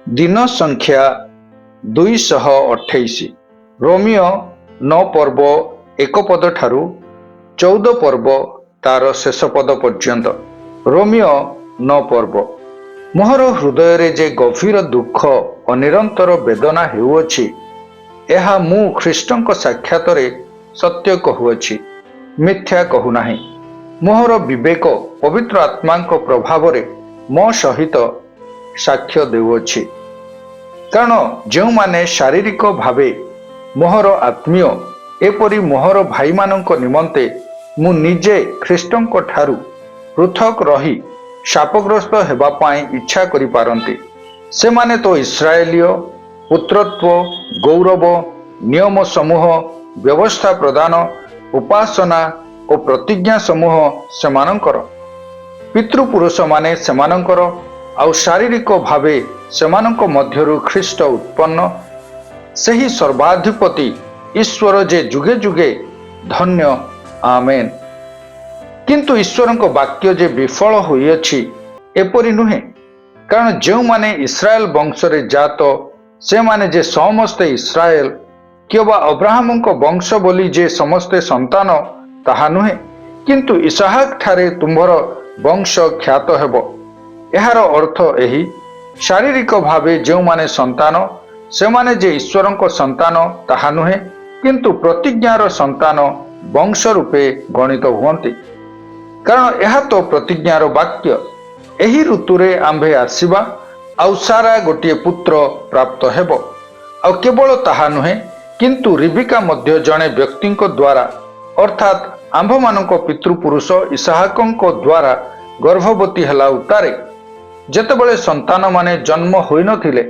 दिन संख्या 228 रोमियो 9 पर्व 1 पद ठारू 14 पर्व तार शेष पद पर्यंत। रोमियो 9 पर्व मोहर हृदय रे जे गभीर दुख और निरंतर वेदना हेउअछि एहा मु ख्रीष्टंक साक्षात रे सत्य कहुअछि, मिथ्या कहु नाही। मोहर विवेक पवित्र आत्मांक प्रभाव रे मो सहित साक्ष्य देउअछि। कारण जो माने शारीरिक भावे मोहर आत्मीय एपरी मोहर भाई मानक निमंते मु निजे ख्रीष्टंक ठारू पृथक रही शापग्रस्त हेबा पाई इच्छा करि पारंती। से माने तो इस्राएलीय पुत्रत्व, गौरव, नियम समूह, व्यवस्था प्रदान, उपासना और प्रतिज्ञा समूह सेमानंकर, पितृपुरुष माने सेमानंकर, आउ शारीरिक भावे सेमानंक मध्यरु ख्रीष्ट उत्पन्न, सही सर्वाधिपति ईश्वर जे जुगे जुगे धन्य। आमेन। किंतु ईश्वरंक वाक्य जे विफल होइअछि एपरि नुहे। कारण जो माने इस्राएल वंश रे जात से माने जे समस्ते इस्राएल केवल अब्राहमंक वंश बोली जे समस्ते संतान ताहा नुहे, किंतु इसहाक ठारे तुम्भर वंश ख्यात हेबो। एहार अर्थ एही, शारीरिक भावे जो माने संतान से माने जे ईश्वरंक संतान ताहा नुहे, किंतु प्रतिज्ञार संतान वंश रूपे गणित हुअन्ति। कारण यह तो प्रतिज्ञार वाक्य, एही ऋतुरे आंभे आसिबा आउ सारा गोटे पुत्र प्राप्त हेबो। आउ केवल ताहा नुहे, किंतु रिबिका मध्य जणे व्यक्तिंक द्वारा अर्थात आंभ मानक पितृपुरुष इसहाकंक द्वारा गर्भवती हेला उतारे। जेतेबेले संतान माने जन्म होई नथिले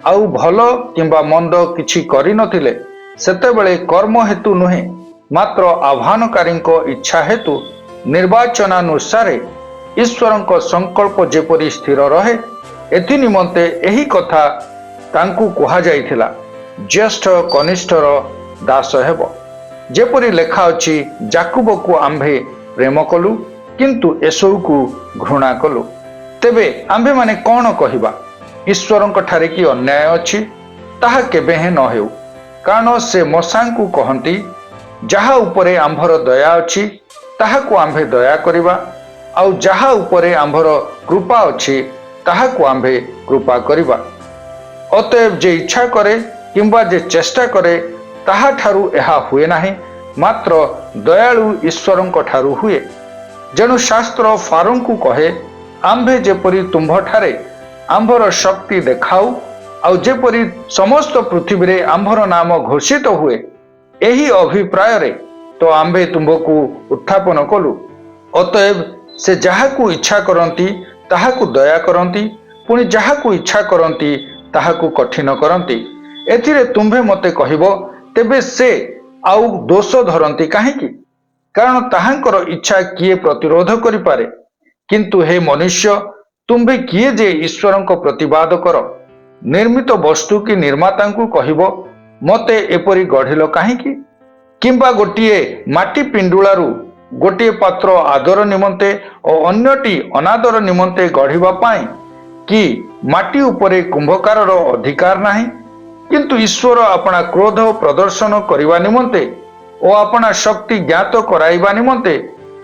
आउ भल किंबा मंद किछि करि नथिले, सेतेबेले कर्म हेतु नुहे मात्र आह्वानकारींक इच्छा हेतु निर्वाचनानुसारे ईश्वरंक संकल्प जेपरि स्थिर रहे, एथि निमंते एही कथा तांकु कुहा जाइथिला, ज्येष्ठ कनिष्ठर दास हेब। जेपरि लेखा अछि, जाकुब को आंभे प्रेम कलु किंतु एसौ को घृणा कलु। तेबे आंभे माने कौन कहिबा? ईश्वरंक ठारे कि अन्याय अछि? ताहा केबे हे न हेउ। कारण से मसांकु कहंती, जाहा उपरे आंभर दया अछि ताहाकु आंभे दया करिबा, आउ जाहा उपरे आंभर कृपा अछि ताहाकु आंभे कृपा करिबा। अतएव जे इच्छा करे किंबा जे चेष्टा करे ताहा ठारू एहा हुए नाही, मात्र दयालु ईश्वरंक ठारू हुए। जेणु शास्त्र फारूंकु कहे, आंभे जेपरि तुम्भ ठारे आंभर शक्ति देखाऊ, आउ जेपरि समस्त पृथ्वी रे आंभर नाम घोषित हुए, एही अभिप्राय रे तो आंभे तुम्भकु उत्थापन कलु। अतएव से जाहाकु इच्छा करंती ताहाकु दया करंती, पुणी जाहाकु इच्छा करंती ताहाकु कठिन करंती। एथिरे तुम्भे मते कहिबो, तेबे से आउ दोष धरंती काहेकि? कारण ताहांकर इच्छा किए प्रतिरोध करि पारे। किंतु हे मनुष्य, तुम्भे किए जे ईश्वरंक प्रतिवाद कर? निर्मित वस्तु की निर्मातांकु कहिबो, मते एपरि गढ़िल काहेकि? किंबा गोटिए माटी पिंडुलारू गोटिए पात्र आदर निमंते और अन्यटी अनादर निमंते गढ़िबा पाई कि माटी उपरे कुंभकारर अधिकार नाही? किंतु ईश्वर अपना क्रोध प्रदर्शन करिवा निमंते और अपना शक्ति ज्ञात कराइबा निमंते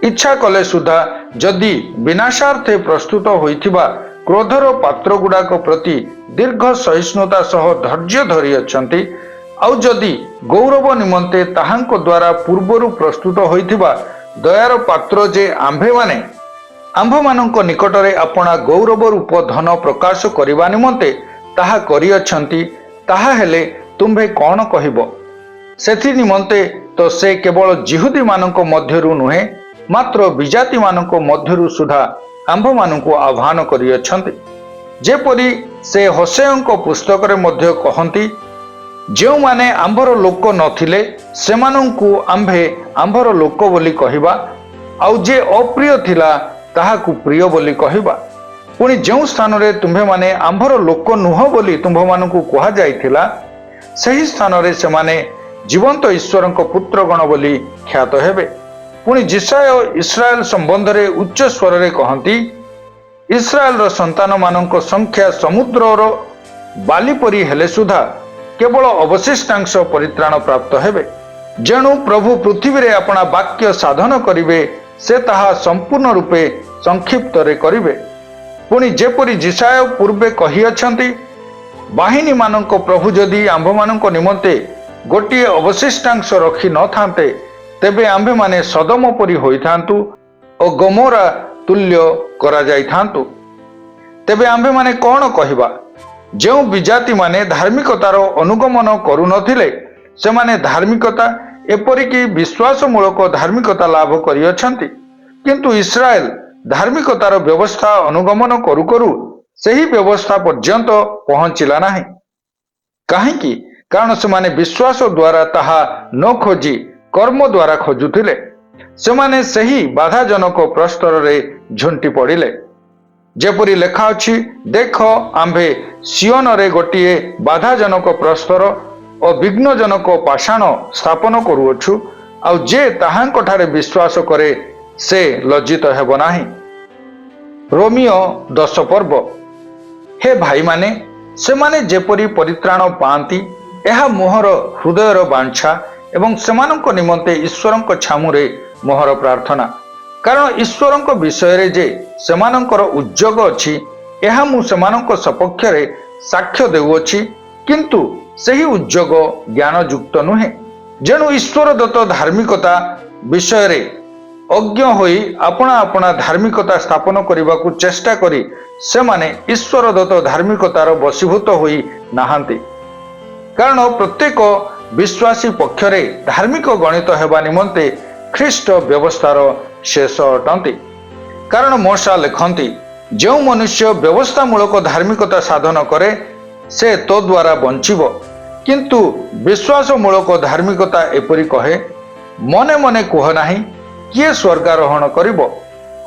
इच्छा कले सुधा जदि विनाशार्थे प्रस्तुत होइथिबा क्रोधर पात्र गुड़ाक प्रति दीर्घ सहिष्णुता सह धैर्य धरि अछंती, आउ जदि गौरव निमंते ताहांक द्वारा पूर्वरु प्रस्तुत होइथिबा दयार पात्र जे आंभे माने आंभ मानक निकटरे अपना गौरव रूप धन प्रकाश करिवा निमंते ताहा करि अछंती, ताहा हेले तुम्भे कौन कहिबो? सेथि निमंते तो से केवल जिहुदी मानक मध्यरु नुहे, मात्र विजाति मानक मध्यरु सुधा आंभ मानकु आह्वान करि अछंती। जेपरि से होसेयंक पुस्तक रे मध्य कहंती, जो माने आंभर लोक नथिले सेमानंकु आंभे आंभर लोक बोली कहिबा, आउ जे अप्रिय थिला ताहाकु प्रिय बोली कहिबा। पुणी जो स्थान रे तुम्भे माने आंभर लोक नुह बोली तुम्भ मानकु कुहा जाइथिला, सही स्थान रे सेमाने जीवंत ईश्वरंक पुत्रगण बोली ख्यात हेबे। पुणी जिसाय इस्राएल संबंध रे उच्च स्वर रे कहंती, इस्राएल संतान मानक संख्या समुद्रर ବାଲି ପରି ହେଲେ ସୁଦ୍ଧା କେବଳ ଅବଶିଷ୍ଟାଂଶ ପରିତ୍ରାଣ ପ୍ରାପ୍ତ ହେବେ। ଯେଣୁ ପ୍ରଭୁ ପୃଥିବୀରେ ଆପଣା ବାକ୍ୟ ସାଧନ କରିବେ, ସେ ତାହା ସମ୍ପୂର୍ଣ୍ଣ ରୂପେ ସଂକ୍ଷିପ୍ତରେ କରିବେ। ପୁଣି ଯେପରି ଯିଶାୟ ପୂର୍ବେ କହିଅଛନ୍ତି, ବାହିନୀମାନଙ୍କ ପ୍ରଭୁ ଯଦି ଆମ୍ଭମାନଙ୍କ ନିମନ୍ତେ ଗୋଟିଏ ଅବଶିଷ୍ଟାଂଶ ରଖି ନଥାନ୍ତେ, ତେବେ ଆମ୍ଭେମାନେ ସଦମ ପରି ହୋଇଥାନ୍ତୁ ଓ ଗମୋରା ତୁଲ୍ୟ କରାଯାଇଥାନ୍ତୁ। ତେବେ ଆମ୍ଭେମାନେ କ'ଣ କହିବା? ଯେଉଁ ବିଜାତିମାନେ ଧାର୍ମିକତାର ଅନୁଗମନ କରୁନଥିଲେ, ସେମାନେ ଧାର୍ମିକତା, ଏପରିକି ବିଶ୍ୱାସମୂଳକ ଧାର୍ମିକତା ଲାଭ କରିଅଛନ୍ତି। କିନ୍ତୁ ଇସ୍ରାଏଲ ଧାର୍ମିକତାର ବ୍ୟବସ୍ଥା ଅନୁଗମନ କରୁ କରୁ ସେହି ବ୍ୟବସ୍ଥା ପର୍ଯ୍ୟନ୍ତ ପହଞ୍ଚିଲା ନାହିଁ। କାହିଁକି? କାରଣ ସେମାନେ ବିଶ୍ୱାସ ଦ୍ୱାରା ତାହା ନ ଖୋଜି କର୍ମ ଦ୍ୱାରା ଖୋଜୁଥିଲେ। ସେମାନେ ସେହି ବାଧାଜନକ ପ୍ରସ୍ତରରେ ଝୁଣ୍ଟି ପଡ଼ିଲେ। ଯେପରି ଲେଖା ଅଛି, ଦେଖ, ଆମ୍ଭେ ସିଓନରେ ଗୋଟିଏ ବାଧାଜନକ ପ୍ରସ୍ତର ଓ ବିଘ୍ନଜନକ ପାଷାଣ ସ୍ଥାପନ କରୁଅଛୁ, ଆଉ ଯେ ତାହାଙ୍କଠାରେ ବିଶ୍ୱାସ କରେ ସେ ଲଜ୍ଜିତ ହେବ ନାହିଁ। ରୋମିଓ 10 ପର୍ବ। ହେ ଭାଇମାନେ, ସେମାନେ ଯେପରି ପରିତ୍ରାଣ ପାଆନ୍ତି, ଏହା ମୋହର ହୃଦୟର ବାଞ୍ଛା ଏବଂ ସେମାନଙ୍କ ନିମନ୍ତେ ଈଶ୍ୱରଙ୍କ ଛାମୁରେ ମୋହର ପ୍ରାର୍ଥନା। କାରଣ ଈଶ୍ୱରଙ୍କ ବିଷୟରେ ଯେ ସେମାନଙ୍କର ଉଦ୍ଯୋଗ ଅଛି, ଏହା ମୁଁ ସେମାନଙ୍କ ସପକ୍ଷରେ ସାକ୍ଷ୍ୟ ଦେଉଅଛି, କିନ୍ତୁ ସେହି ଉଦ୍ଯୋଗ ଜ୍ଞାନଯୁକ୍ତ ନୁହେଁ। ଯେଣୁ ଈଶ୍ୱର ଦତ୍ତ ଧାର୍ମିକତା ବିଷୟରେ ଅଜ୍ଞ ହୋଇ ଆପଣା ଆପଣା ଧାର୍ମିକତା ସ୍ଥାପନ କରିବାକୁ ଚେଷ୍ଟା କରି ସେମାନେ ଈଶ୍ୱର ଦତ୍ତ ଧାର୍ମିକତାର ବଶୀଭୂତ ହୋଇ ନାହାନ୍ତି। କାରଣ ପ୍ରତ୍ୟେକ ବିଶ୍ୱାସୀ ପକ୍ଷରେ ଧାର୍ମିକ ଗଣିତ ହେବା ନିମନ୍ତେ ଖ୍ରୀଷ୍ଟ ବ୍ୟବସ୍ଥାର ଶେଷ ଅଟନ୍ତି। କାରଣ ମୋଶା ଲେଖନ୍ତି, ଯେଉଁ ମନୁଷ୍ୟ ବ୍ୟବସ୍ଥାମୂଳକ ଧାର୍ମିକତା ସାଧନ କରେ, ସେ ତୋ ଦ୍ୱାରା ବଞ୍ଚିବ। କିନ୍ତୁ ବିଶ୍ୱାସମୂଳକ ଧାର୍ମିକତା ଏପରି କହେ, ମନେ ମନେ କୁହ ନାହିଁ, କିଏ ସ୍ୱର୍ଗାରୋହଣ କରିବ,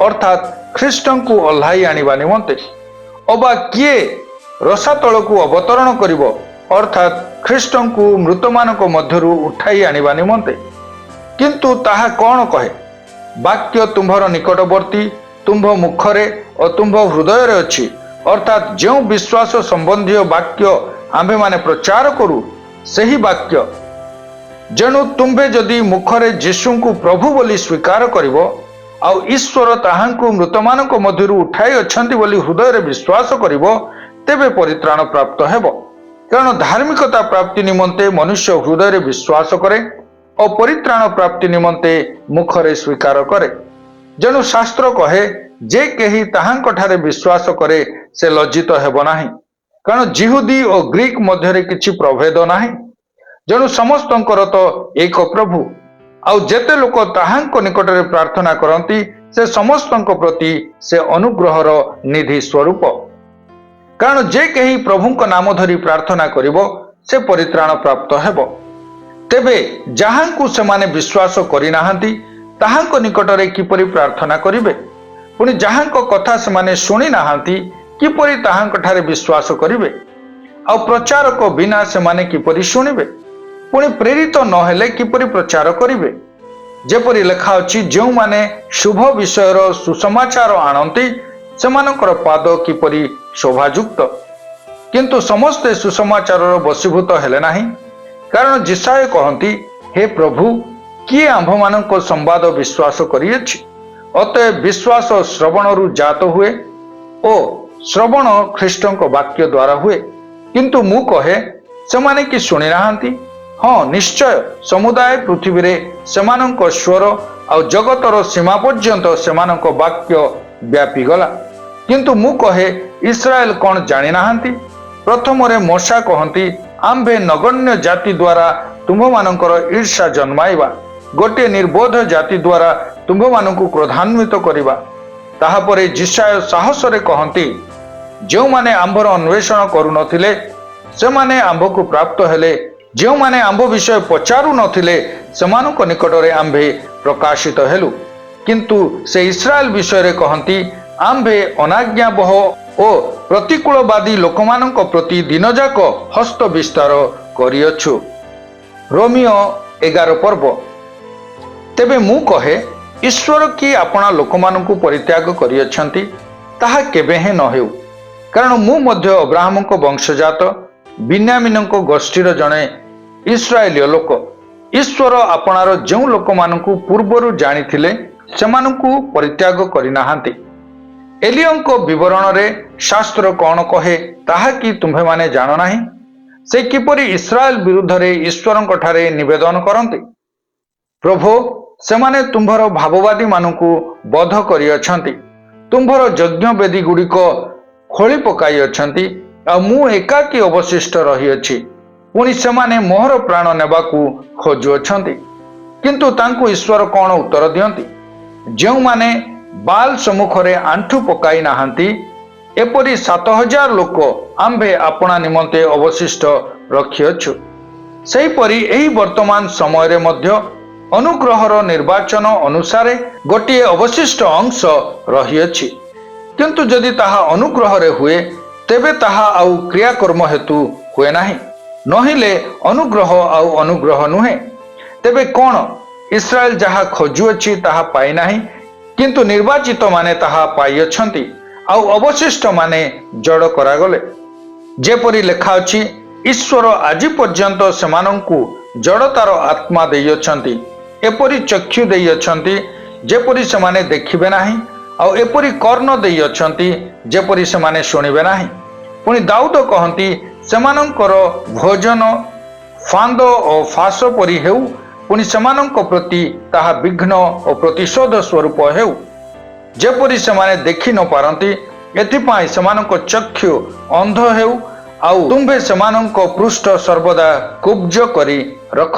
ଅର୍ଥାତ୍ ଖ୍ରୀଷ୍ଟଙ୍କୁ ଓହ୍ଲାଇ ଆଣିବା ନିମନ୍ତେ, ଅବା କିଏ ରସାତଳକୁ ଅବତରଣ କରିବ, ଅର୍ଥାତ୍ ଖ୍ରୀଷ୍ଟଙ୍କୁ ମୃତମାନଙ୍କ ମଧ୍ୟରୁ ଉଠାଇ ଆଣିବା ନିମନ୍ତେ। କିନ୍ତୁ ତାହା କ'ଣ କହେ? ବାକ୍ୟ ତୁମ୍ଭର ନିକଟବର୍ତ୍ତୀ, ତୁମ୍ଭ ମୁଖରେ ଓ ତୁମ୍ଭ ହୃଦୟରେ ଅଛି, ଅର୍ଥାତ୍ ଯେଉଁ ବିଶ୍ୱାସ ସମ୍ବନ୍ଧୀୟ ବାକ୍ୟ ଆମ୍ଭେମାନେ ପ୍ରଚାର କରୁ, ସେହି ବାକ୍ୟ। ଯେଣୁ ତୁମ୍ଭେ ଯଦି ମୁଖରେ ଯୀଶୁଙ୍କୁ ପ୍ରଭୁ ବୋଲି ସ୍ୱୀକାର କରିବ, ଆଉ ଈଶ୍ୱର ତାହାଙ୍କୁ ମୃତମାନଙ୍କ ମଧ୍ୟରୁ ଉଠାଇ ଅଛନ୍ତି ବୋଲି ହୃଦୟରେ ବିଶ୍ୱାସ କରିବ, ତେବେ ପରିତ୍ରାଣ ପ୍ରାପ୍ତ ହେବ। କାରଣ ଧାର୍ମିକତା ପ୍ରାପ୍ତି ନିମନ୍ତେ ମନୁଷ୍ୟ ହୃଦୟରେ ବିଶ୍ୱାସ କରେ ଓ ପରିତ୍ରାଣ ପ୍ରାପ୍ତି ନିମନ୍ତେ ମୁଖରେ ସ୍ୱୀକାର କରେ। ଯେଣୁ ଶାସ୍ତ୍ର କହେ, ଯେ କେହି ତାହାଙ୍କଠାରେ ବିଶ୍ୱାସ କରେ ସେ ଲଜ୍ଜିତ ହେବ ନାହିଁ। କାରଣ ଯିହୁଦୀ ଓ ଗ୍ରୀକ ମଧ୍ୟରେ କିଛି ପ୍ରଭେଦ ନାହିଁ। ଯେଣୁ ସମସ୍ତଙ୍କର ତ ଏକ ପ୍ରଭୁ, ଆଉ ଯେତେ ଲୋକ ତାହାଙ୍କ ନିକଟରେ ପ୍ରାର୍ଥନା କରନ୍ତି, ସେ ସମସ୍ତଙ୍କ ପ୍ରତି ସେ ଅନୁଗ୍ରହର ନିଧି ସ୍ୱରୂପ। କାରଣ ଯେ କେହି ପ୍ରଭୁଙ୍କ ନାମ ଧରି ପ୍ରାର୍ଥନା କରିବ, ସେ ପରିତ୍ରାଣ ପ୍ରାପ୍ତ ହେବ। ତେବେ ଯାହାଙ୍କୁ ସେମାନେ ବିଶ୍ୱାସ କରିନାହାନ୍ତି, ତାହାଙ୍କ ନିକଟରେ କିପରି ପ୍ରାର୍ଥନା କରିବେ? ପୁଣି ଯାହାଙ୍କ କଥା ସେମାନେ ଶୁଣି ନାହାନ୍ତି, କିପରି ତାହାଙ୍କଠାରେ ବିଶ୍ୱାସ କରିବେ? ଆଉ ପ୍ରଚାରକ ବିନା ସେମାନେ କିପରି ଶୁଣିବେ? ପୁଣି ପ୍ରେରିତ ନହେଲେ କିପରି ପ୍ରଚାର କରିବେ? ଯେପରି ଲେଖା ଅଛି, ଯେଉଁମାନେ ଶୁଭ ବିଷୟର ସୁସମାଚାର ଆଣନ୍ତି, ସେମାନଙ୍କର ପାଦ କିପରି ଶୋଭାଯୁକ୍ତ। କିନ୍ତୁ ସମସ୍ତେ ସୁସମାଚାରର ବଶୀଭୂତ ହେଲେ ନାହିଁ। କାରଣ ଯିଶାୟ କହନ୍ତି, ହେ ପ୍ରଭୁ, କିଏ ଆମ୍ଭମାନଙ୍କ ସମ୍ବାଦ ବିଶ୍ୱାସ କରିଅଛି? ଅତଏବ ବିଶ୍ୱାସ ଶ୍ରବଣରୁ ଜାତ ହୁଏ ଓ ଶ୍ରବଣ ଖ୍ରୀଷ୍ଟଙ୍କ ବାକ୍ୟ ଦ୍ୱାରା ହୁଏ। କିନ୍ତୁ ମୁଁ କହେ, ସେମାନେ କି ଶୁଣି ନାହାନ୍ତି? ହଁ, ନିଶ୍ଚୟ ସମୁଦାୟ ପୃଥିବୀରେ ସେମାନଙ୍କ ସ୍ୱର ଆଉ ଜଗତର ସୀମା ପର୍ଯ୍ୟନ୍ତ ସେମାନଙ୍କ ବାକ୍ୟ ବ୍ୟାପିଗଲା। କିନ୍ତୁ ମୁଁ କହେ, ଇସ୍ରାଏଲ କ'ଣ ଜାଣିନାହାନ୍ତି? ପ୍ରଥମରେ ମୋଶା କହନ୍ତି, ଆମ୍ଭେ ନଗଣ୍ୟ ଜାତି ଦ୍ୱାରା ତୁମ୍ଭମାନଙ୍କର ଈର୍ଷା ଜନ୍ମାଇବା, ଗୋଟିଏ ନିର୍ବୋଧ ଜାତି ଦ୍ୱାରା ତୁମ୍ଭମାନଙ୍କୁ କ୍ରୋଧାନ୍ୱିତ କରିବା। ତାହାପରେ ଯିଶାୟ ସାହସରେ କହନ୍ତି, ଯେଉଁମାନେ ଆମ୍ଭର ଅନ୍ୱେଷଣ କରୁନଥିଲେ, ସେମାନେ ଆମ୍ଭକୁ ପ୍ରାପ୍ତ ହେଲେ। ଯେଉଁମାନେ ଆମ୍ଭ ବିଷୟ ପଚାରୁ ନଥିଲେ, ସେମାନଙ୍କ ନିକଟରେ ଆମ୍ଭେ ପ୍ରକାଶିତ ହେଲୁ। କିନ୍ତୁ ସେ ଇସ୍ରାଏଲ ବିଷୟରେ କହନ୍ତି, ଆମ୍ଭେ ଅନାଜ୍ଞାବହ ଓ ପ୍ରତିକୂଳବାଦୀ ଲୋକମାନଙ୍କ ପ୍ରତି ଦିନଯାକ ହସ୍ତ ବିସ୍ତାର କରିଅଛୁ। ରୋମିଓ 11 ପର୍ବ। ତେବେ ମୁଁ କହେ, ଈଶ୍ୱର କି ଆପଣା ଲୋକମାନଙ୍କୁ ପରିତ୍ୟାଗ କରିଅଛନ୍ତି? ତାହା କେବେ ହେଁ ନ ହେଉ। କାରଣ ମୁଁ ମଧ୍ୟ ଅବ୍ରାହମଙ୍କ ବଂଶଜାତ, ବିନ୍ୟାମିନଙ୍କ ଗୋଷ୍ଠୀର ଜଣେ ଇସ୍ରାଏଲୀୟ ଲୋକ। ଈଶ୍ୱର ଆପଣାର ଯେଉଁ ଲୋକମାନଙ୍କୁ ପୂର୍ବରୁ ଜାଣିଥିଲେ ସେମାନଙ୍କୁ ପରିତ୍ୟାଗ କରିନାହାନ୍ତି। ଏଲିୟଙ୍କ ବିବରଣରେ ଶାସ୍ତ୍ର କ'ଣ କହେ ତାହା କି ତୁମ୍ଭେମାନେ ଜାଣ ନାହିଁ? ସେ କିପରି ଇସ୍ରାଏଲ ବିରୁଦ୍ଧରେ ଈଶ୍ୱରଙ୍କଠାରେ ନିବେଦନ କରନ୍ତି? ପ୍ରଭୁ, ସେମାନେ ତୁମ୍ଭର ଭାବବାଦୀମାନଙ୍କୁ ବଧ କରିଅଛନ୍ତି, ତୁମ୍ଭର ଯଜ୍ଞବେଦୀ ଗୁଡ଼ିକ ଖୋଳି ପକାଇଅଛନ୍ତି, ଆଉ ମୁଁ ଏକାକୀ ଅବଶିଷ୍ଟ ରହିଅଛି। ପୁଣି ସେମାନେ ମୋହର ପ୍ରାଣ ନେବାକୁ ଖୋଜୁଅଛନ୍ତି। କିନ୍ତୁ ତାଙ୍କୁ ଈଶ୍ୱର କ'ଣ ଉତ୍ତର ଦିଅନ୍ତି? ଯେଉଁମାନେ ବାଲ ସମ୍ମୁଖରେ ଆଣ୍ଠୁ ପକାଇ ନାହାନ୍ତି, ଏପରି 7,000 ଲୋକ ଆମ୍ଭେ ଆପଣା ନିମନ୍ତେ ଅବଶିଷ୍ଟ ରଖିଅଛୁ। ସେହିପରି ଏହି ବର୍ତ୍ତମାନ ସମୟରେ ମଧ୍ୟ ଅନୁଗ୍ରହର ନିର୍ବାଚନ ଅନୁସାରେ ଗୋଟିଏ ଅବଶିଷ୍ଟ ଅଂଶ ରହିଅଛି। କିନ୍ତୁ ଯଦି ତାହା ଅନୁଗ୍ରହରେ ହୁଏ, ତେବେ ତାହା ଆଉ କ୍ରିୟାକର୍ମ ହେତୁ ହୁଏ ନାହିଁ। ନହେଲେ ଅନୁଗ୍ରହ ଆଉ ଅନୁଗ୍ରହ ନୁହେଁ। ତେବେ କ'ଣ ଇସ୍ରାଏଲ ଯାହା ଖୋଜୁଅଛି ତାହା ପାଇନାହିଁ, କିନ୍ତୁ ନିର୍ବାଚିତ ମାନେ ତାହା ପାଇଅଛନ୍ତି, ଆଉ ଅବଶିଷ୍ଟ ମାନେ ଜଡ଼ କରାଗଲେ? ଯେପରି ଲେଖା ଅଛି, ଈଶ୍ୱର ଆଜି ପର୍ଯ୍ୟନ୍ତ ସେମାନଙ୍କୁ ଜଡ଼ତାର ଆତ୍ମା ଦେଇଅଛନ୍ତି, ଏପରି ଚକ୍ଷୁ ଦେଇଅଛନ୍ତି ଯେପରି ସେମାନେ ଦେଖିବେ ନାହିଁ, ଆଉ ଏପରି କର୍ଣ୍ଣ ଦେଇଅଛନ୍ତି ଯେପରି ସେମାନେ ଶୁଣିବେ ନାହିଁ। ପୁଣି ଦାଉଦ କହନ୍ତି, ସେମାନଙ୍କର ଭୋଜନ ଫାନ୍ଦ ଓ ଫାଶ ପରି ହେଉ, ପୁଣି ସେମାନଙ୍କ ପ୍ରତି ତାହା ବିଘ୍ନ ଓ ପ୍ରତିଶୋଧ ସ୍ୱରୂପ ହେଉ। ଯେପରି ସେମାନେ ଦେଖି ନ ପାରନ୍ତି, ଏଥିପାଇଁ ସେମାନଙ୍କ ଚକ୍ଷୁ ଅନ୍ଧ ହେଉ, ଆଉ ତୁମ୍ଭେ ସେମାନଙ୍କ ପୃଷ୍ଠ ସର୍ବଦା କୁବ୍ଜ କରି ରଖ।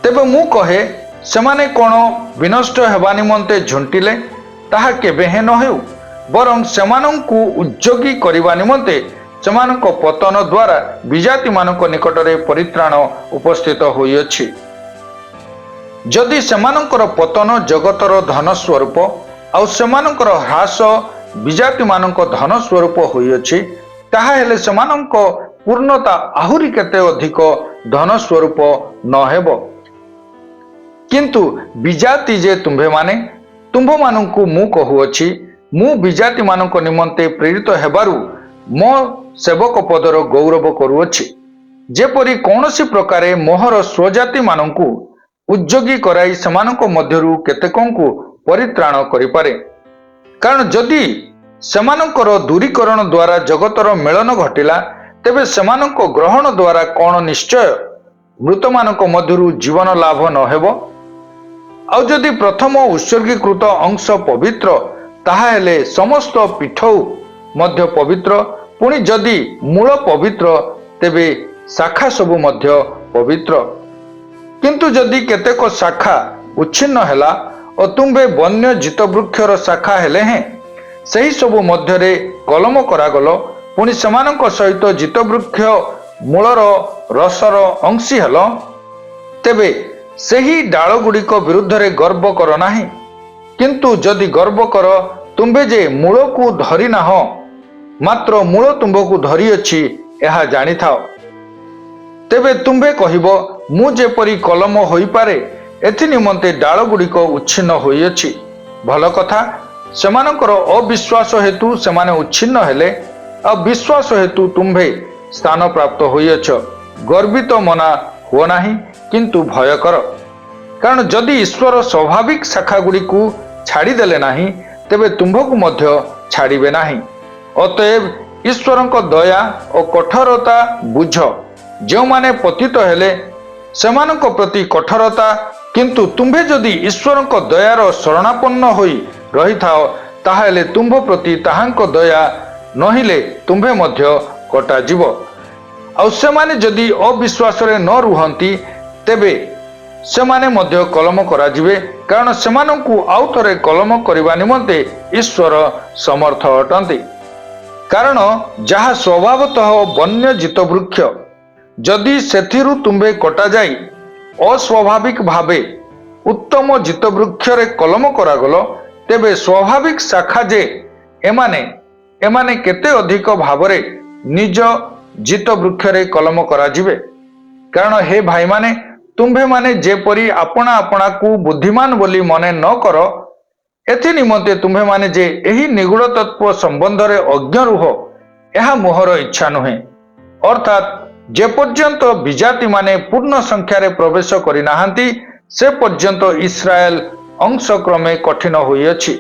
ତେବେ ମୁଁ କହେ, ସେମାନେ କ'ଣ ବିନଷ୍ଟ ହେବା ନିମନ୍ତେ ଝୁଣ୍ଟିଲେ? ତାହା କେବେ ହେଁ ନ ହେଉ। ବରଂ ସେମାନଙ୍କୁ ଉଦ୍ଯୋଗୀ କରିବା ନିମନ୍ତେ ସେମାନଙ୍କ ପତନ ଦ୍ୱାରା ବିଜାତିମାନଙ୍କ ନିକଟରେ ପରିତ୍ରାଣ ଉପସ୍ଥିତ ହୋଇଅଛି। ଯଦି ସେମାନଙ୍କର ପତନ ଜଗତର ଧନ ସ୍ୱରୂପ, ଆଉ ସେମାନଙ୍କର ହ୍ରାସ ବିଜାତିମାନଙ୍କ ଧନ ସ୍ୱରୂପ ହୋଇଅଛି, ତାହାହେଲେ ସେମାନଙ୍କ ପୂର୍ଣ୍ଣତା ଆହୁରି କେତେ ଅଧିକ ଧନ ସ୍ୱରୂପ ନ ହେବ? କିନ୍ତୁ ବିଜାତି ଯେ ତୁମ୍ଭେମାନେ, ତୁମ୍ଭମାନଙ୍କୁ ମୁଁ କହୁଅଛି, ମୁଁ ବିଜାତିମାନଙ୍କ ନିମନ୍ତେ ପ୍ରେରିତ ହେବାରୁ ମୋ ସେବକ ପଦର ଗୌରବ କରୁଅଛି, ଯେପରି କୌଣସି ପ୍ରକାରେ ମୋହର ସ୍ୱଜାତିମାନଙ୍କୁ ଉଦ୍ଯୋଗୀ କରାଇ ସେମାନଙ୍କ ମଧ୍ୟରୁ କେତେକଙ୍କୁ ପରିତ୍ରାଣ କରିପାରେ। କାରଣ ଯଦି ସେମାନଙ୍କର ଦୂରୀକରଣ ଦ୍ୱାରା ଜଗତର ମିଳନ ଘଟିଲା, ତେବେ ସେମାନଙ୍କ ଗ୍ରହଣ ଦ୍ୱାରା କ'ଣ ନିଶ୍ଚୟ ମୃତମାନଙ୍କ ମଧ୍ୟରୁ ଜୀବନ ଲାଭ ନ ହେବ? ଆଉ ଯଦି ପ୍ରଥମ ଉତ୍ସର୍ଗୀକୃତ ଅଂଶ ପବିତ୍ର, ତାହାହେଲେ ସମସ୍ତ ପୀଠଉ ମଧ୍ୟ ପବିତ୍ର। ପୁଣି ଯଦି ମୂଳ ପବିତ୍ର, ତେବେ ଶାଖା ସବୁ ମଧ୍ୟ ପବିତ୍ର। କିନ୍ତୁ ଯଦି କେତେକ ଶାଖା ଉଚ୍ଛିନ୍ନ ହେଲା ଓ ତୁମ୍ଭେ ବନ୍ୟ ଜିତବୃକ୍ଷର ଶାଖା ହେଲେ ହେଁ ସେହି ସବୁ ମଧ୍ୟରେ କଲମ କରାଗଲ, ପୁଣି ସେମାନଙ୍କ ସହିତ ଜିତବୃକ୍ଷ ମୂଳର ରସର ଅଂଶୀ ହେଲ, ତେବେ ସେହି ଡାଳଗୁଡ଼ିକ ବିରୁଦ୍ଧରେ ଗର୍ବ କର ନାହିଁ। କିନ୍ତୁ ଯଦି ଗର୍ବ କର, ତୁମ୍ଭେ ଯେ ମୂଳକୁ ଧରି ନାହଁ, ମାତ୍ର ମୂଳ ତୁମ୍ଭକୁ ଧରିଅଛି, ଏହା ଜାଣିଥାଅ। ତେବେ ତୁମ୍ଭେ କହିବ, ମୁଁ ଯେପରି କଲମ ହୋଇପାରେ, ଏଥି ନିମନ୍ତେ ଡାଳଗୁଡ଼ିକ ଉଚ୍ଛିନ୍ନ ହୋଇଅଛି। ଭଲ କଥା, ସେମାନଙ୍କର ଅବିଶ୍ୱାସ ହେତୁ ସେମାନେ ଉଚ୍ଛିନ୍ନ ହେଲେ, ଆଉ ବିଶ୍ୱାସ ହେତୁ ତୁମ୍ଭେ ସ୍ଥାନ ପ୍ରାପ୍ତ ହୋଇଅଛ। ଗର୍ବିତ ମନା ହୁଅ ନାହିଁ, କିନ୍ତୁ ଭୟ କର। କାରଣ ଯଦି ଈଶ୍ୱର ସ୍ୱାଭାବିକ ଶାଖାଗୁଡ଼ିକୁ ଛାଡ଼ିଦେଲେ ନାହିଁ, ତେବେ ତୁମ୍ଭକୁ ମଧ୍ୟ ଛାଡ଼ିବେ ନାହିଁ। ଅତଏବ ଈଶ୍ୱରଙ୍କ ଦୟା ଓ କଠୋରତା ବୁଝ। ଯେଉଁମାନେ ପତିତ ହେଲେ ସେମାନଙ୍କ ପ୍ରତି କଠୋରତା, କିନ୍ତୁ ତୁମ୍ଭେ ଯଦି ଈଶ୍ୱରଙ୍କ ଦୟାର ଶରଣାପନ୍ନ ହୋଇ ରହିଥାଅ, ତାହାହେଲେ ତୁମ୍ଭ ପ୍ରତି ତାହାଙ୍କ ଦୟା ନହିଲେ ତୁମ୍ଭେ ମଧ୍ୟ କଟାଯିବ। ଆଉ ସେମାନେ ଯଦି ଅବିଶ୍ୱାସରେ ନ ରୁହନ୍ତି, ତେବେ ସେମାନେ ମଧ୍ୟ କଲମ କରାଯିବେ, କାରଣ ସେମାନଙ୍କୁ ଆଉ ଥରେ କଲମ କରିବା ନିମନ୍ତେ ଈଶ୍ୱର ସମର୍ଥ ଅଟନ୍ତି। କାରଣ ଯାହା ସ୍ୱଭାବତଃ ବନ୍ୟ ଜିତବୃକ୍ଷ, ଯଦି ସେଥିରୁ ତୁମ୍ଭେ କଟାଯାଇ ଅସ୍ୱାଭାବିକ ଭାବେ ଉତ୍ତମ ଜିତବୃକ୍ଷରେ କଲମ କରାଗଲ, ତେବେ ସ୍ୱାଭାବିକ ଶାଖା ଯେ ଏମାନେ କେତେ ଅଧିକ ଭାବରେ ନିଜ ଜିତବୃକ୍ଷରେ କଲମ କରାଯିବେ। କାରଣ ହେ ଭାଇମାନେ, ତୁମ୍ଭେମାନେ ଯେପରି ଆପଣା ଆପଣାକୁ ବୁଦ୍ଧିମାନ ବୋଲି ମନେ ନ କର, एथि निमंते तुम्हें माने जे एही निगूढ़ तत्व संबंध रे अज्ञ रुह यह मोहर इच्छा नुहे। अर्थात जे पर्यंत विजाति माने पूर्ण संख्यार प्रवेश करिनाहांती से पर्यंत इस्राएल अंश क्रमे कठिन होइअछि।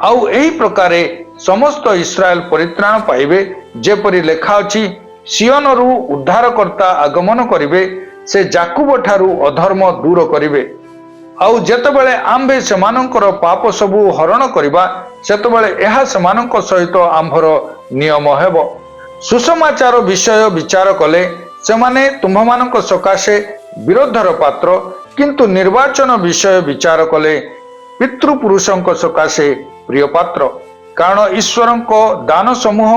आउ एही प्रकारे समस्त इस्राएल परित्राण पाइबे जेपरि लेखा अछि, सियोनरु उद्धारकर्ता आगमन करिवे, से जाकुब ठारू अधर्म दूर करिवे। आउ जेतेबेले आम्भे सेमानंकर पाप सबु हरण करिबा सेतेबेले एहा सेमानंक सहित आम्भर नियम हेबो। सुसमाचार विषय विचार कले सेमाने तुम्भमानंक सकाशे विरोधर पात्र, किंतु निर्वाचन विषय विचार कले पितृपुरुषंक सकाशे प्रिय पात्र। कारण ईश्वरंक दान समूह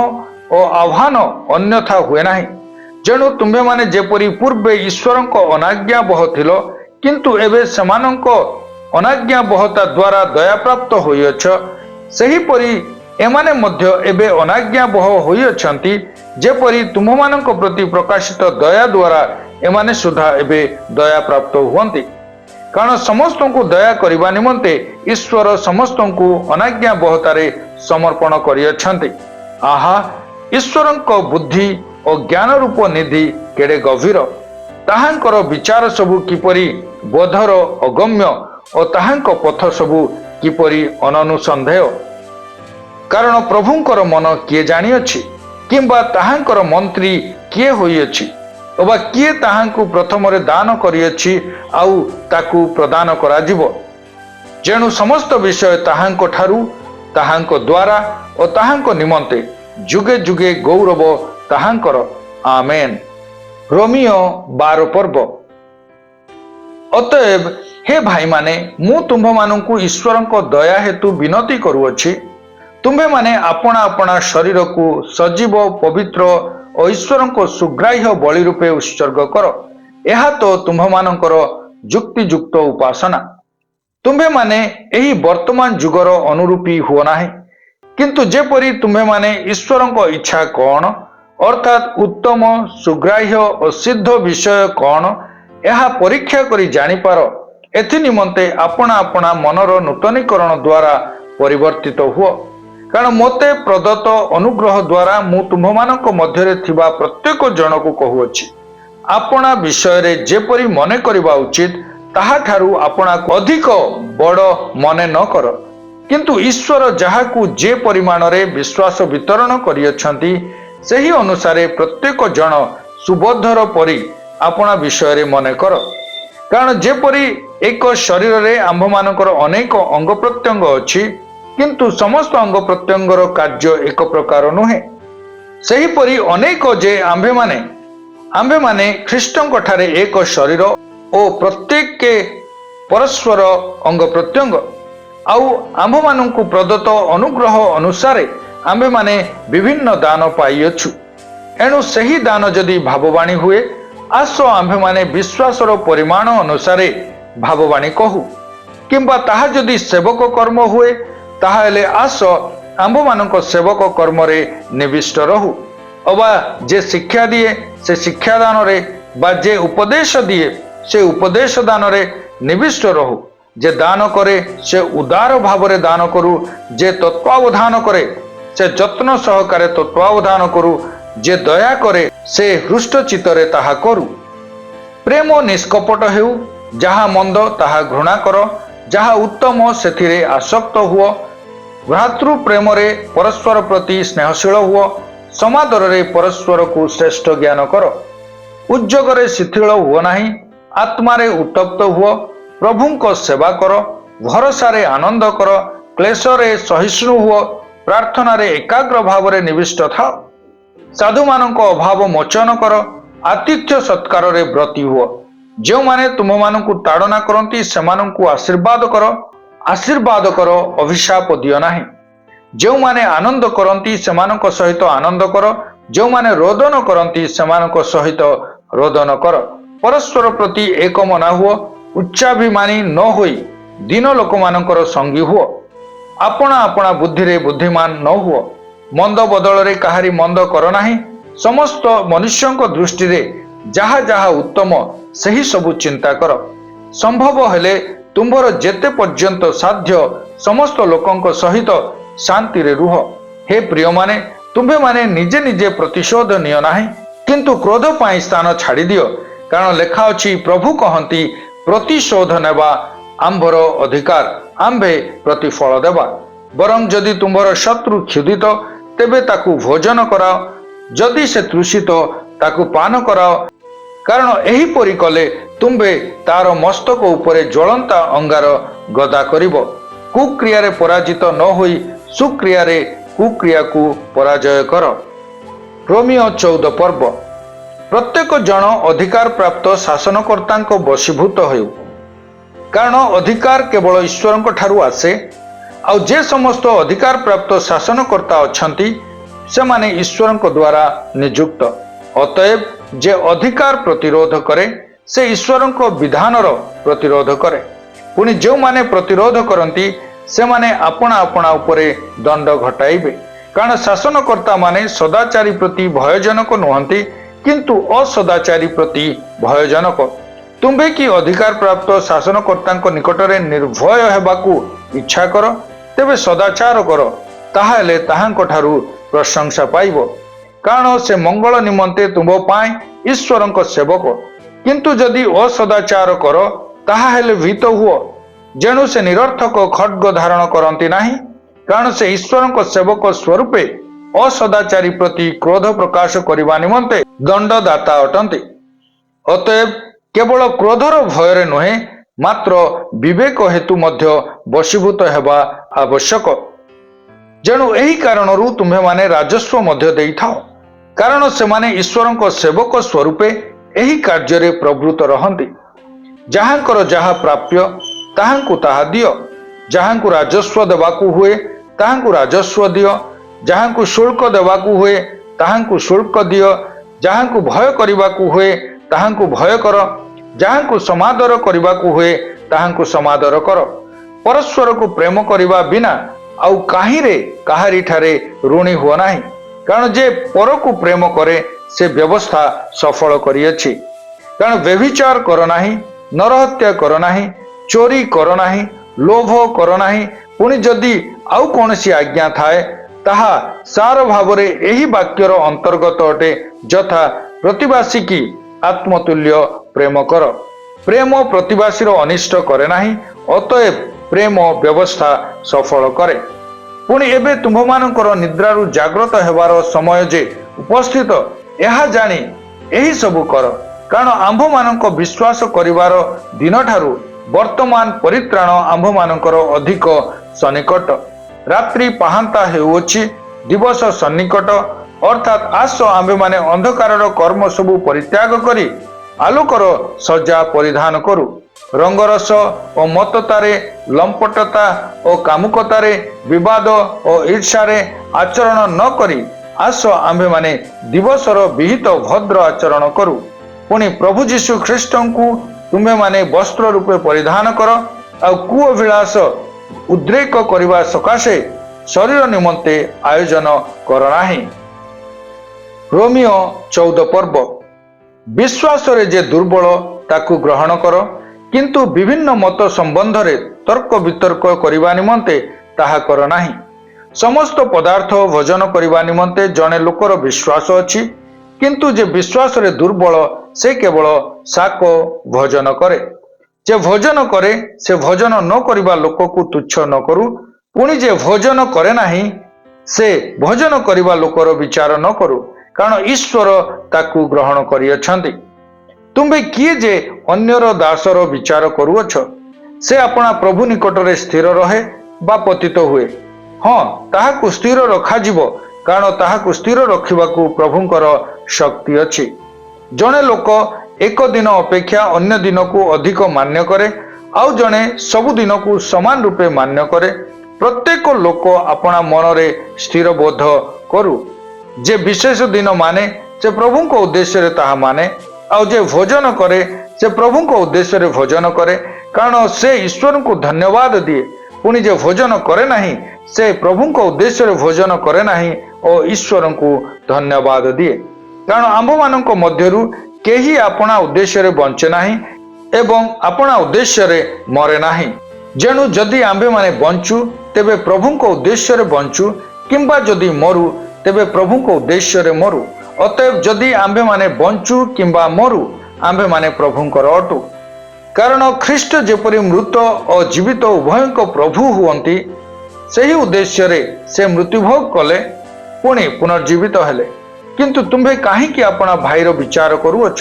और आह्वान अन्यथा हुए नाही। जेणु तुम्भे माने जेपरि पूर्वे ईश्वरंक अनाज्ञा बह थिलो, किंतु एबे सेमानंक अनाज्ञा बहता द्वारा दया प्राप्त होइअछ, सेहीपरि एमाने मध्य एबे अनाज्ञा बह होइअछंती, जेपरि तुम्भमानंक प्रति प्रकाशित दया द्वारा एमाने सुधा एबे दया प्राप्त हुअंती। कारण समस्त को दया करने निमंते ईश्वर समस्त को अनाज्ञा बहतारे समर्पण करिअछंती। आहा, ईश्वरंक बुद्धि और ज्ञान रूप निधि केड़े गभीर, ताहांकर विचार सबु किपरि बोधर अगम्य और ताहांक पथ सबु किपरि अननुसंदेह। कारण प्रभुंकर मन किए जानिअछि, किंबा ताहांकर मंत्री किए होइअछि, अबा किए ताहांकु प्रथमरे दान करिअछि आउ ताकु प्रदान कराजिबो। जेणु समस्त विषय ताहांक ठारू, ताहांक द्वारा और ताहांक निमंते जुगे जुगे गौरव ताहांकर। आमेन। रोमियो 12 पर्व। अतएव हे भाई माने, मु तुम्भ मानंकु ईश्वरंक दया हेतु विनती करूअछि, तुम्भे माने अपना अपना शरीर को सजीव पवित्र और ईश्वरंक सुग्राह्य बलि रूपे उत्सर्ग कर। यह तो तुम्भ मानंकर युक्तियुक्त उपासना। तुम्भे माने एही वर्तमान जुगर अनुरूपी हुओ नाही, किंतु जेपरि तुम्भे माने ईश्वरंक इच्छा कौन, अर्थात उत्तम सुग्राह्य और सिद्ध विषय कौन, यह परीक्षा करी जानिपार, एथि निमंते अपना अपना मनर नूतनीकरण द्वारा परिवर्तित हुओ। कारण मोते प्रदत्त अनुग्रह द्वारा मु तुम्भमानंक मध्यरे थिबा प्रत्येक जन को कहुअछि, अपना विषय रे जेपरि मने करिबा उचित ताहा ठारू अपना अधिक बड़ मने न कर, किंतु ईश्वर जाहाकू जे परिमाण रे विश्वास वितरण करिअछंती सेही अनुसारे प्रत्येक जन सुबोधर परि अपना विषय रे मने कर। कारण जेपरि एक शरीर रे आम्भमानकर अनेक अंग प्रत्यंग अछि, किंतु समस्त अंग प्रत्यंगर कार्य एक प्रकार नुहे, सेहीपरि अनेक जे आम्भे माने ख्रीष्टंक ठारे एक शरीर और प्रत्येक के परस्पर अंग प्रत्यंग। आउ आम्भ मानंकु प्रदत्त अनुग्रह अनुसारे आम्भे माने विभिन्न दान पाइअछु। एणु सही दान जदि भाववाणी हुए, आस आम्भे माने विश्वासर परिमाण अनुसारे भाववाणी कहू, किंबा ताहा जदि सेवक कर्म हुए, ताहाले आस आम्भ मानक सेवक कर्म रे निविष्ट रहू। अबा जे शिक्षा दिए से शिक्षादान रे, बा जे उपदेश दिए से उपदेश दान रे निविष्ट रहू। जे दान करे से उदार भाव रे दान करू, जे तत्वावधान करे से जत्न सहकारे तत्वावधान करू, जे दया करे से हृष्ट चित्तरे ताहा करू। प्रेम निष्कपट हेउ, जहा मंद ताहा घृणा कर, जहा उत्तम सेथिरे आसक्त हुओ। भ्रातृ प्रेम रे परस्पर प्रति स्नेहशील हुओ, समादर रे परस्पर को श्रेष्ठ ज्ञान कर। उद्योग रे शिथिल हुओ नाही, आत्मा रे उत्तप्त हुओ। प्रभुंक सेवा कर, भरोसा रे आनंद कर, क्लेश रे सहिष्णु हुओ, प्रार्थना रे एकाग्र भाव रे निविष्ट था। साधु मानक अभाव मोचन कर, आतिथ्य सत्कार रे ब्रती हुओ। जो माने तुम मानकु ताड़ना करंती सेमानंकु आशीर्वाद कर, अभिशाप दियो नाही। जो माने आनंद करंती सेमानक सहित आनंद कर, जो माने रोदन करंती सेमानक सहित रोदन कर। परस्पर प्रति एक मना हुओ, उच्चाभिमानी न होई दीन लोक मानकर संगी हुओ। अपना अपना बुद्धि रे बुद्धिमान न हुओ, मंद बदल रे काहारी मंद कर नाही। समस्त मनुष्यों दृष्टि रे जहा जहा उत्तम सही सबु चिंता कर। संभव हेले तुम्भर जेते पर्यंत साध्य समस्त लोकंक सहित शांति रे रुह। हे प्रिय माने तुम्भे माने निजे निजे प्रतिशोध नियो नाही, किंतु क्रोध पाई स्थान छाड़ी दियो, कारण लेखा अछि प्रभु कहंती प्रतिशोध नेबा आंभर अधिकार, आंभे प्रतिफल देबा। बरं जदि तुम्भर शत्रु क्षुदित तेबे ताकू भोजन कराओ, जदि से तृषित ताकू पान कराओ, कारण एही परि कले तुम्भे तार मस्तक उपरे ज्वलंता अंगार गदा करिब। कुक्रिया रे पराजित न होई सुक्रिया रे कुक्रिया को पराजय कर। रोमियो 14 पर्व। प्रत्येक जन अधिकार प्राप्त शासनकर्ता वशीभूत हो, कारण अधिकार केवल ईश्वर ठारू आसे। आउ जे समस्त अधिकार प्राप्त शासनकर्ता अछंती से माने ईश्वर द्वारा नियुक्त। अतएव जे अधिकार प्रतिरोध करे से ईश्वर विधानर प्रतिरोध करे। पुणी जो माने प्रतिरोध करती से माने अपना अपना उपरे दंड घटाइबे, कारण शासनकर्ता माने सदाचारी प्रति भयजनक नुहंती, किंतु असदाचारी प्रति भयजनक। तुम्भे कि अधिकार प्राप्त शासनकर्ता निकटरे निर्भय हेबाकू इच्छा कर, तेबे सदाचार कर, ताहाले ताहांको ठारू प्रशंसा पाइब, कारण से मंगल निमंते तुम पाए ईश्वर सेवक। किंतु जदि असदाचार कर ताहाले भीत हुओ, जेणु से निरर्थक खड्ग धारण करती नाही, कारण से ईश्वर सेवक स्वरूपे असदाचारी प्रति क्रोध प्रकाश करने निमंते दंडदाता अटंती। अतएव केवल क्रोधर भୟରେ नुहे, मात्र विवेक हेतु मध्य वशीभूत हेबा आवश्यक। जेणु एही कारणरू तुम्हे माने राजस्व मध्य देई थाओ, कारण से माने ईश्वर सेवक स्वरूपे एही कार्य प्रवृत्त रहंती। जहांकर जहा प्राप्य ताहांकु ताहा दियो, जहांकु राजस्व देवाकू हुए ताहांकु राजस्व दियो, जहांकु शुल्क देवाकू हुए ताहांकु शुल्क दियो, जहांकु भय करिबाकू हुए ताहांकु भय कर, जहांकु समादर करिबाकू हुए ताहांकु समादर कर। परस्पर को प्रेम करिबा बिना आउ काहिरे काहारी ठारे ऋणी हुआ नाही, कारण जे पर को प्रेम करे से व्यवस्था सफल करियछि। कारण व्यभिचार कर नाही, नरहत्या कर नाही, चोरी कर नाही, लोभ कर नाही, पुणी जदि आउ कोनसी आज्ञा थाए ताहा सार भावरे एही वाक्यर अंतर्गत अटे, यथा प्रतिवासी की आत्मतुल्य प्रेम कर। प्रेम प्रतिवासी अनिष्ट करे नाही, अतएव प्रेम व्यवस्था सफल करे। पुणी एबे तुम्भमानकर निद्रारु जाग्रत हेबार समय जे उपस्थित, यह जानी एही सबु कर, कारण आंभमानक विश्वास करिवार दिन ठारू वर्तमान परित्राण आंभमानकर अधिक सन्निकट। रात्रि पाहांता हेउछि, दिवस सन्निकट, अर्थात आस आंभेमाने अंधकारर कर्म सबु परित्याग करी आलोकर सज्जा परिधान करू। रंगरस और मततारे, लंपटता और कामुकतारे, विवाद और ईर्षारे आचरण न करी आस आंभे माने दिवसर विहित भद्र आचरण करू। पुणी प्रभु जीशु ख्रीष्ट को तुम्हें माने वस्त्र रूपे परिधान कर, और कुअभिलाष उद्रेक करने सकाशे शरीर निमंते आयोजन कर नाही। रोमियो 14 पर्व। विश्वास रे जे दुर्बल ताकू ग्रहण कर, किंतु विभिन्न मत संबंध रे तर्क वितर्क करने निमंते ताहा कर नाही। समस्त पदार्थ भोजन करने निमंते जने लोकर विश्वास अछि, किंतु जे विश्वास रे दुर्बल से केवल शाक भोजन करे। जे भोजन करे से भोजन न करिबा लोक को तुच्छ न करू, पुणी जे भोजन करे नाही से भोजन करिबा लोकर विचार न करू, कारण ईश्वर ताकू ग्रहण करियछंती। तुम्बे किए जे अन्यर दासर विचार करूअछ, से अपना प्रभु निकटरे स्थिर रहे बा पतित हुए। हाँ, ताहाकू स्थिर रखा जीवो, कारण ताहाकू स्थिर रखिबाकू प्रभुंकर शक्ति अछि। जने लोक एक दिन अपेक्षा अन्य दिन को अधिक मान्य करे, आउ जने सबु दिन को समान रूपे मान्य करे। प्रत्येक लोक अपना मन रे स्थिर बोध करू। जे विशेष दिन माने से प्रभु को उद्देश्य रे ताहा माने, आउ जे भोजन करे से प्रभु को उद्देश्य रे भोजन करे, कारण से ईश्वर को धन्यवाद दिए। पुणी जे भोजन करे नहीं से प्रभु को उद्देश्य रे भोजन करे नहीं और ईश्वर को धन्यवाद दिए। कारण आंभ मानक मध्यरु केही अपना उद्देश्य रे बंचे नहीं, ଏବଂ ଆପଣା ଉଦ୍ଦେଶ୍ୟରେ ମରେ ନାହିଁ। ଯେଣୁ ଯଦି ଆମ୍ଭେମାନେ ବଞ୍ଚୁ ତେବେ ପ୍ରଭୁଙ୍କ ଉଦ୍ଦେଶ୍ୟରେ ବଞ୍ଚୁ, କିମ୍ବା ଯଦି ମରୁ ତେବେ ପ୍ରଭୁଙ୍କ ଉଦ୍ଦେଶ୍ୟରେ ମରୁ। ଅତଏବ ଯଦି ଆମ୍ଭେମାନେ ବଞ୍ଚୁ କିମ୍ବା ମରୁ ଆମ୍ଭେମାନେ ପ୍ରଭୁଙ୍କର ଅଟୁ। କାରଣ ଖ୍ରୀଷ୍ଟ ଯେପରି ମୃତ ଓ ଜୀବିତ ଉଭୟଙ୍କ ପ୍ରଭୁ ହୁଅନ୍ତି, ସେହି ଉଦ୍ଦେଶ୍ୟରେ ସେ ମୃତ୍ୟୁଭୋଗ କଲେ ପୁଣି ପୁନର୍ଜୀବିତ ହେଲେ। କିନ୍ତୁ ତୁମ୍ଭେ କାହିଁକି ଆପଣା ଭାଇର ବିଚାର କରୁଅଛ,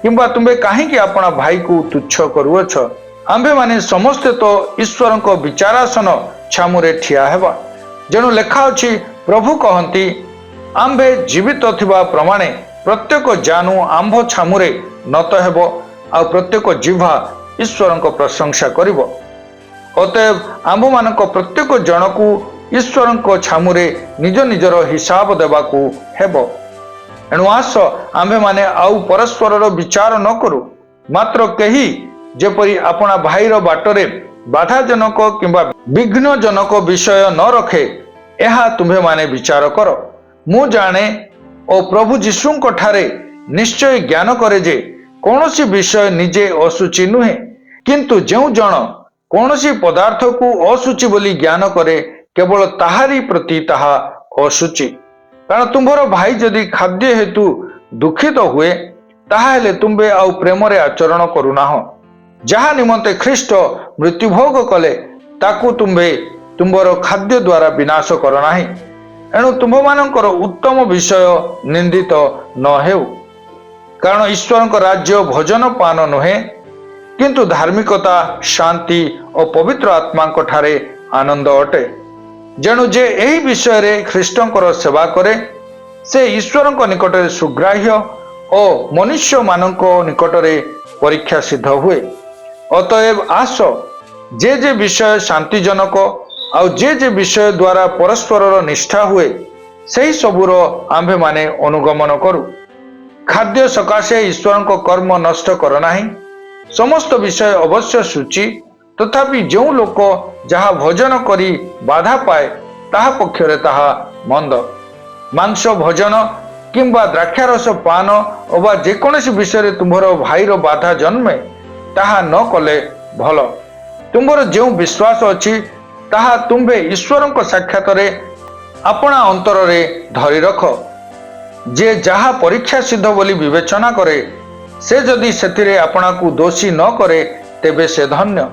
କିମ୍ବା ତୁମ୍ଭେ କାହିଁକି ଆପଣା ଭାଇକୁ ତୁଚ୍ଛ କରୁଅଛ? ଆମ୍ଭେମାନେ ସମସ୍ତେ ତ ଈଶ୍ୱରଙ୍କ ବିଚାରାସନ ଛାମୁରେ ଠିଆ ହେବା। ଯେଣୁ ଲେଖା ଅଛି, ପ୍ରଭୁ କହନ୍ତି, ଆମ୍ଭେ ଜୀବିତ ଥିବା ପ୍ରମାଣେ ପ୍ରତ୍ୟେକ ଜାନୁ ଆମ୍ଭ ଛାମୁରେ ନତ ହେବ, ଆଉ ପ୍ରତ୍ୟେକ ଜିହ୍ବା ଈଶ୍ୱରଙ୍କ ପ୍ରଶଂସା କରିବ। ଅତଏବ ଆମ୍ଭମାନଙ୍କ ପ୍ରତ୍ୟେକ ଜଣକୁ ଈଶ୍ୱରଙ୍କ ଛାମୁରେ ନିଜ ନିଜର ହିସାବ ଦେବାକୁ ହେବ। ଏଣୁ ଆସ ଆମ୍ଭେମାନେ ଆଉ ପରସ୍ପରର ବିଚାର ନ କରୁ, ମାତ୍ର କେହି ଯେପରି ଆପଣା ଭାଇର ବାଟରେ ବାଧାଜନକ କିମ୍ବା ବିଘ୍ନଜନକ ବିଷୟ ନ ରଖେ, ଏହା ତୁମ୍ଭେମାନେ ବିଚାର କର। ମୁଁ ଜାଣେ ଓ ପ୍ରଭୁ ଯୀଶୁଙ୍କ ଠାରେ ନିଶ୍ଚୟ ଜ୍ଞାନ କରେ ଯେ କୌଣସି ବିଷୟ ନିଜେ ଅଶୁଚି ନୁହେଁ, କିନ୍ତୁ ଯେଉଁ ଜଣ କୌଣସି ପଦାର୍ଥକୁ ଅଶୁଚି ବୋଲି ଜ୍ଞାନ କରେ, କେବଳ ତାହାରି ପ୍ରତି ତାହା ଅଶୁଚି। କାରଣ ତୁମ୍ଭର ଭାଇ ଯଦି ଖାଦ୍ୟ ହେତୁ ଦୁଃଖିତ ହୁଏ, ତାହାହେଲେ ତୁମ୍ଭେ ଆଉ ପ୍ରେମରେ ଆଚରଣ କରୁନାହଁ। ଯାହା ନିମନ୍ତେ ଖ୍ରୀଷ୍ଟ ମୃତ୍ୟୁଭୋଗ କଲେ, ତାକୁ ତୁମ୍ଭେ ତୁମ୍ଭର ଖାଦ୍ୟ ଦ୍ୱାରା ବିନାଶ କର ନାହିଁ। ଏଣୁ ତୁମ୍ଭମାନଙ୍କର ଉତ୍ତମ ବିଷୟ ନିନ୍ଦିତ ନ ହେଉ। କାରଣ ଈଶ୍ୱରଙ୍କ ରାଜ୍ୟ ଭୋଜନ ପାନ ନୁହେଁ, କିନ୍ତୁ ଧାର୍ମିକତା, ଶାନ୍ତି ଓ ପବିତ୍ର ଆତ୍ମାଙ୍କ ଠାରେ ଆନନ୍ଦ ଅଟେ। ଯେଣୁ ଯେ ଏହି ବିଷୟରେ ଖ୍ରୀଷ୍ଟଙ୍କର ସେବା କରେ, ସେ ଈଶ୍ୱରଙ୍କ ନିକଟରେ ସୁଗ୍ରାହ୍ୟ ଓ ମନୁଷ୍ୟମାନଙ୍କ ନିକଟରେ ପରୀକ୍ଷା ସିଦ୍ଧ ହୁଏ। ଅତଏବ ଆସ, ଯେ ବିଷୟ ଶାନ୍ତିଜନକ ଆଉ ଯେ ବିଷୟ ଦ୍ୱାରା ପରସ୍ପରର ନିଷ୍ଠା ହୁଏ, ସେହି ସବୁର ଆମ୍ଭେମାନେ ଅନୁଗମନ କରୁ। ଖାଦ୍ୟ ସକାଶେ ଈଶ୍ୱରଙ୍କ କର୍ମ ନଷ୍ଟ କର ନାହିଁ। ସମସ୍ତ ବିଷୟ ଅବଶ୍ୟ ସୂଚି, ତଥାପି ଯେଉଁ ଲୋକ ଯାହା ଭୋଜନ କରି ବାଧା ପାଏ, ତାହା ପକ୍ଷରେ ତାହା ମନ୍ଦ। ମାଂସ ଭୋଜନ କିମ୍ବା ଦ୍ରାକ୍ଷାରସ ପାନ ଅବା ଯେକୌଣସି ବିଷୟରେ ତୁମ୍ଭର ଭାଇର ବାଧା ଜନ୍ମେ, ତାହା ନ କଲେ ଭଲ। ତୁମ୍ଭର ଯେଉଁ ବିଶ୍ୱାସ ଅଛି, ତାହା ତୁମ୍ଭେ ଈଶ୍ୱରଙ୍କ ସାକ୍ଷାତରେ ଆପଣା ଅନ୍ତରରେ ଧରି ରଖ। ଯେ ଯାହା ପରୀକ୍ଷା ସିଦ୍ଧ ବୋଲି ବିବେଚନା କରେ, ସେ ଯଦି ସେଥିରେ ଆପଣାକୁ ଦୋଷୀ ନ କରେ, ତେବେ ସେ ଧନ୍ୟ।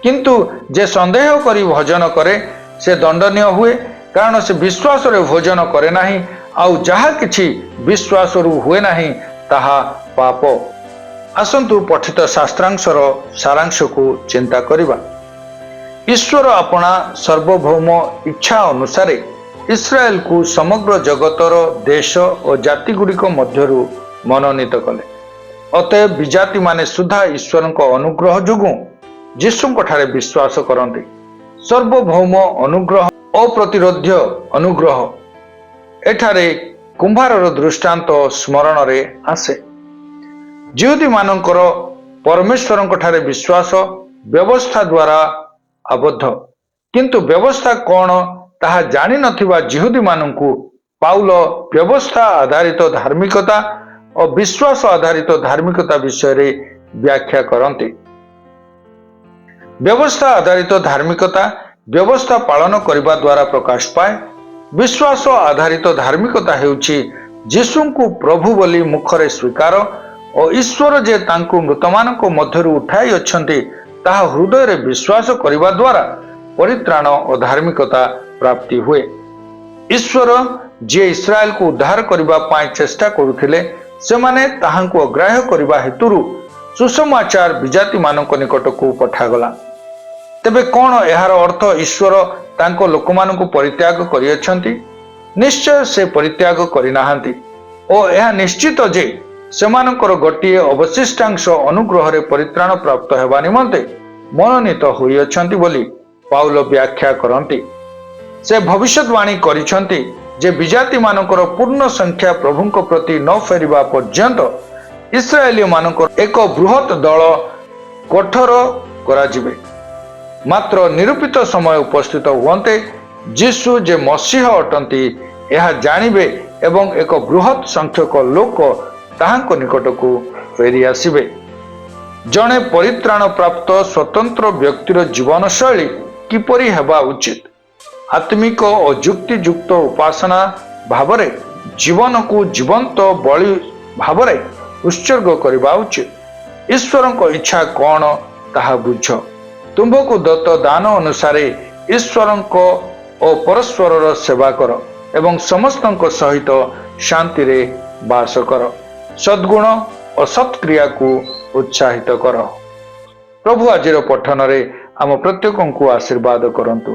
କିନ୍ତୁ ଯେ ସନ୍ଦେହ କରି ଭୋଜନ କରେ, ସେ ଦଣ୍ଡନୀୟ ହୁଏ, କାରଣ ସେ ବିଶ୍ୱାସରେ ଭୋଜନ କରେ ନାହିଁ, ଆଉ ଯାହା କିଛି ବିଶ୍ୱାସରୁ ହୁଏ ନାହିଁ, ତାହା ପାପ। ଆସନ୍ତୁ ପଠିତ ଶାସ୍ତ୍ରାଂଶର ସାରାଂଶକୁ ଚିନ୍ତା କରିବା। ଈଶ୍ୱର ଆପଣା ସର୍ବଭୌମ ଇଚ୍ଛା ଅନୁସାରେ ଇସ୍ରାଏଲକୁ ସମଗ୍ର ଜଗତର ଦେଶ ଓ ଜାତିଗୁଡ଼ିକ ମଧ୍ୟରୁ ମନୋନୀତ କଲେ। ଅତଏବ ବିଜାତିମାନେ ସୁଦ୍ଧା ଈଶ୍ୱରଙ୍କ ଅନୁଗ୍ରହ ଯୋଗୁଁ ଯୀଶୁଙ୍କ ଠାରେ ବିଶ୍ୱାସ କରନ୍ତି। ସର୍ବଭୌମ ଅନୁଗ୍ରହ, ଅପ୍ରତିରୋଧ୍ୟ ଅନୁଗ୍ରହ। ଏଠାରେ କୁମ୍ଭାରର ଦୃଷ୍ଟାନ୍ତ ସ୍ମରଣରେ ଆସେ। ଜିହୁଦୀମାନଙ୍କର ପରମେଶ୍ୱରଙ୍କ ଠାରେ ବିଶ୍ୱାସ ବ୍ୟବସ୍ଥା ଦ୍ୱାରା ଆବଦ୍ଧ, କିନ୍ତୁ ବ୍ୟବସ୍ଥା କ'ଣ ତାହା ଜାଣିନଥିବା ଜିହୁଦୀମାନଙ୍କୁ ପାଉଲ ବ୍ୟବସ୍ଥା ଆଧାରିତ ଧାର୍ମିକତା ଓ ବିଶ୍ୱାସ ଆଧାରିତ ଧାର୍ମିକତା ବିଷୟରେ ବ୍ୟାଖ୍ୟା କରନ୍ତି। ବ୍ୟବସ୍ଥା ଆଧାରିତ ଧାର୍ମିକତା ବ୍ୟବସ୍ଥା ପାଳନ କରିବା ଦ୍ୱାରା ପ୍ରକାଶ ପାଏ। ବିଶ୍ୱାସ ଆଧାରିତ ଧାର୍ମିକତା ହେଉଛି ଯୀଶୁଙ୍କୁ ପ୍ରଭୁ ବୋଲି ମୁଖରେ ସ୍ୱୀକାର ଓ ଈଶ୍ୱର ଯେ ତାଙ୍କୁ ମୃତମାନଙ୍କ ମଧ୍ୟରୁ ଉଠାଇ ଅଛନ୍ତି, ତାହା ହୃଦୟରେ ବିଶ୍ୱାସ କରିବା ଦ୍ୱାରା ପରିତ୍ରାଣ ଓ ଧାର୍ମିକତା ପ୍ରାପ୍ତି ହୁଏ। ଈଶ୍ୱର ଯିଏ ଇସ୍ରାଏଲକୁ ଉଦ୍ଧାର କରିବା ପାଇଁ ଚେଷ୍ଟା କରୁଥିଲେ, ସେମାନେ ତାହାଙ୍କୁ ଅଗ୍ରାହ୍ୟ କରିବା ହେତୁରୁ ସୁସମାଚାର ବିଜାତିମାନଙ୍କ ନିକଟକୁ ପଠାଗଲା। ତେବେ କ'ଣ ଏହାର ଅର୍ଥ ଈଶ୍ୱର ତାଙ୍କ ଲୋକମାନଙ୍କୁ ପରିତ୍ୟାଗ କରିଅଛନ୍ତି? ନିଶ୍ଚୟ ସେ ପରିତ୍ୟାଗ କରିନାହାନ୍ତି ଓ ଏହା ନିଶ୍ଚିତ ଯେ ସେମାନଙ୍କର ଗୋଟିଏ ଅବଶିଷ୍ଟାଂଶ ଅନୁଗ୍ରହରେ ପରିତ୍ରାଣ ପ୍ରାପ୍ତ ହେବା ନିମନ୍ତେ ମନୋନୀତ ହୋଇଅଛନ୍ତି ବୋଲି ପାଉଲ ବ୍ୟାଖ୍ୟା କରନ୍ତି। ସେ ଭବିଷ୍ୟତବାଣୀ କରିଛନ୍ତି ଯେ ବିଜାତିମାନଙ୍କର ପୂର୍ଣ୍ଣ ସଂଖ୍ୟା ପ୍ରଭୁଙ୍କ ପ୍ରତି ନ ଫେରିବା ପର୍ଯ୍ୟନ୍ତ ଇସ୍ରାଏଲୀମାନଙ୍କର ଏକ ବୃହତ୍ ଦଳ କଠୋର କରାଯିବେ। ମାତ୍ର ନିରୂପିତ ସମୟ ଉପସ୍ଥିତ ହୁଅନ୍ତେ ଯୀଶୁ ଯେ ମସିହ ଅଟନ୍ତି ଏହା ଜାଣିବେ ଏବଂ ଏକ ବୃହତ୍ ସଂଖ୍ୟକ ଲୋକ ତାହାଙ୍କ ନିକଟକୁ ଫେରି ଆସିବେ। ଜଣେ ପରିତ୍ରାଣ ପ୍ରାପ୍ତ ସ୍ୱତନ୍ତ୍ର ବ୍ୟକ୍ତିର ଜୀବନଶୈଳୀ କିପରି ହେବା ଉଚିତ? ଆତ୍ମିକ ଓ ଯୁକ୍ତିଯୁକ୍ତ ଉପାସନା ଭାବରେ ଜୀବନକୁ ଜୀବନ୍ତ ବଳି ଭାବରେ ଉତ୍ସର୍ଗ କରିବା ଉଚିତ। ଈଶ୍ୱରଙ୍କ ଇଚ୍ଛା କ'ଣ ତାହା ବୁଝ। ତୁମ୍ଭକୁ ଦତ୍ତ ଦାନ ଅନୁସାରେ ଈଶ୍ୱରଙ୍କ ଓ ପରସ୍ପରର ସେବା କର ଏବଂ ସମସ୍ତଙ୍କ ସହିତ ଶାନ୍ତିରେ ବାସ କର। ସଦ୍ଗୁଣ ଓ ସତ୍କ୍ରିୟାକୁ ଉତ୍ସାହିତ କର। ପ୍ରଭୁ ଆଜିର ପଠନରେ ଆମ ପ୍ରତ୍ୟେକଙ୍କୁ ଆଶୀର୍ବାଦ କରନ୍ତୁ।